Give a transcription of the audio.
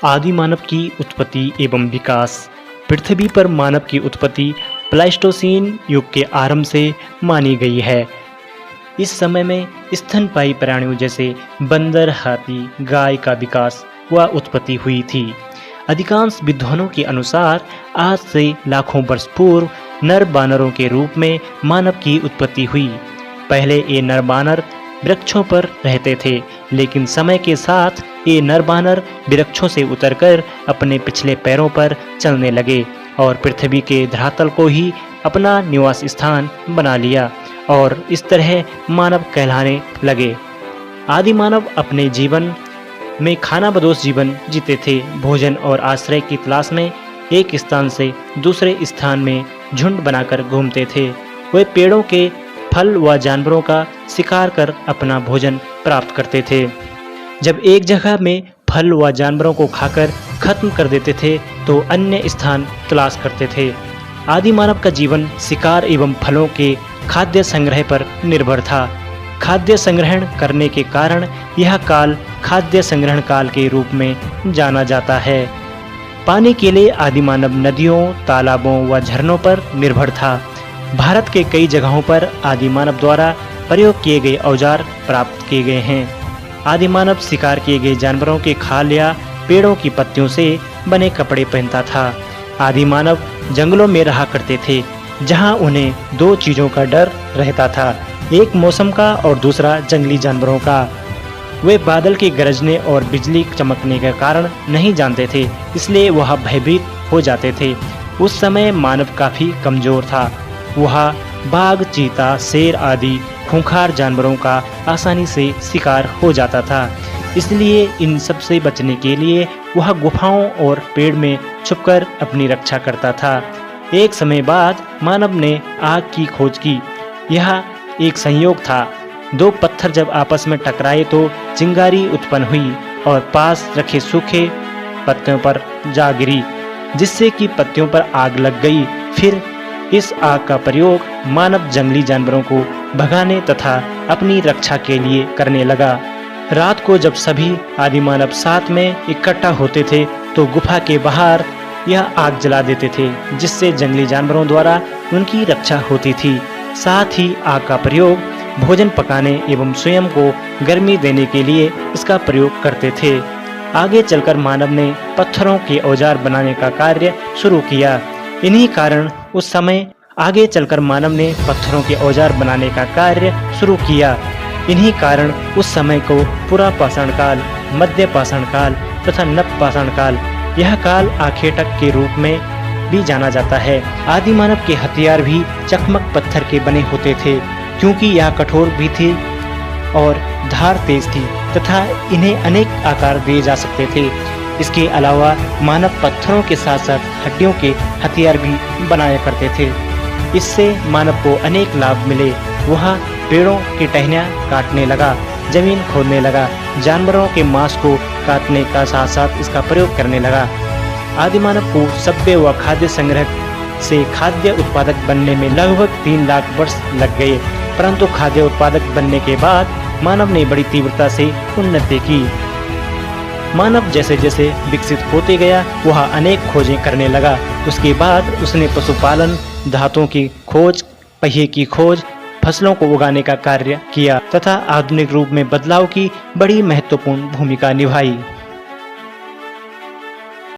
आदि मानव की उत्पत्ति एवं विकास। पृथ्वी पर मानव की उत्पत्ति प्लाइस्टोसीन युग के आरंभ से मानी गई है। इस समय में स्तनपायी प्राणियों जैसे बंदर, हाथी, गाय का विकास व उत्पत्ति हुई थी। अधिकांश विद्वानों के अनुसार आज से लाखों वर्ष पूर्व नर बानरों के रूप में मानव की उत्पत्ति हुई। पहले ये नर बानर वृक्षों पर रहते थे, लेकिन समय के साथ ये नर बानर वृक्षों से उतरकर अपने पिछले पैरों पर चलने लगे और पृथ्वी के धरातल को ही अपना निवास स्थान बना लिया और इस तरह मानव कहलाने लगे। आदि मानव अपने जीवन में खानाबदोश जीवन जीते थे। भोजन और आश्रय की तलाश में एक स्थान से दूसरे स्थान में झुंड बनाकर घूमते थे। वे पेड़ों के फल व जानवरों का शिकार कर अपना भोजन प्राप्त करते थे। जब एक जगह में फल व जानवरों को खाकर खत्म कर देते थे तो अन्य स्थान तलाश करते थे। आदि मानव का जीवन शिकार एवं फलों के खाद्य संग्रह पर निर्भर था। खाद्य संग्रहण करने के कारण यह काल खाद्य संग्रहण काल के रूप में जाना जाता है। पानी के लिए आदि मानव नदियों, तालाबों व झरनों पर निर्भर था। भारत के कई जगहों पर आदि मानव द्वारा प्रयोग किए गए औजार प्राप्त किए गए हैं। आदि मानव शिकार किए गए जानवरों के खाल या पेड़ों की पत्तियों से बने कपड़े पहनता था। आदि मानव जंगलों में रहा करते थे, जहां उन्हें दो चीज़ों का डर रहता था, एक मौसम का और दूसरा जंगली जानवरों का। वे बादल के गरजने और बिजली चमकने के कारण नहीं जानते थे, इसलिए वह भयभीत हो जाते थे। उस समय मानव काफ़ी कमज़ोर था। वह बाघ, चीता, शेर आदि खूंखार जानवरों का आसानी से शिकार हो जाता था। इसलिए इन सब से बचने के लिए वह गुफाओं और पेड़ में छुपकर अपनी रक्षा करता था। एक समय बाद मानव ने आग की खोज की। यह एक संयोग था। दो पत्थर जब आपस में टकराए तो चिंगारी उत्पन्न हुई और पास रखे सूखे पत्तियों पर जा गिरी, जिससे कि पत्तियों पर आग लग गई। फिर इस आग का प्रयोग मानव जंगली जानवरों को भगाने तथा अपनी रक्षा के लिए करने लगा। रात को जब सभी आदि मानव साथ में इकट्ठा होते थे तो गुफा के बाहर यह आग जला देते थे, जिससे जंगली जानवरों द्वारा उनकी रक्षा होती थी। साथ ही आग का प्रयोग भोजन पकाने एवं स्वयं को गर्मी देने के लिए इसका प्रयोग करते थे। आगे चलकर मानव ने पत्थरों के औजार बनाने का कार्य शुरू किया। इन्हीं कारण उस समय आगे चलकर मानव ने पत्थरों के औजार बनाने का कार्य शुरू किया। इन्हीं कारण उस समय को पुरा पाषाण काल, मध्य पाषाण काल तथा नव पाषाण काल, यह काल आखेटक के रूप में भी जाना जाता है। आदि मानव के हथियार भी चकमक पत्थर के बने होते थे, क्योंकि यह कठोर भी थी और धार तेज थी तथा इन्हें अनेक आकार दिए जा सकते थे। इसके अलावा मानव पत्थरों के साथ साथ हड्डियों के हथियार भी बनाया करते थे। इससे मानव को अनेक लाभ मिले। वह पेड़ों की टहनियाँ काटने लगा, जमीन खोदने लगा, जानवरों के मांस को काटने का साथ साथ इसका प्रयोग करने लगा। आदि मानव को सभ्य व खाद्य संग्रह से खाद्य उत्पादक बनने में लगभग 3 लाख वर्ष लग गए, परंतु खाद्य उत्पादक बनने के बाद मानव ने बड़ी तीव्रता से उन्नति की। मानव जैसे जैसे विकसित होते गया वह अनेक खोजें करने लगा। उसके बाद उसने पशुपालन, धातुओं की खोज, पहिए की खोज, फसलों को उगाने का कार्य किया तथा आधुनिक रूप में बदलाव की बड़ी महत्वपूर्ण भूमिका निभाई।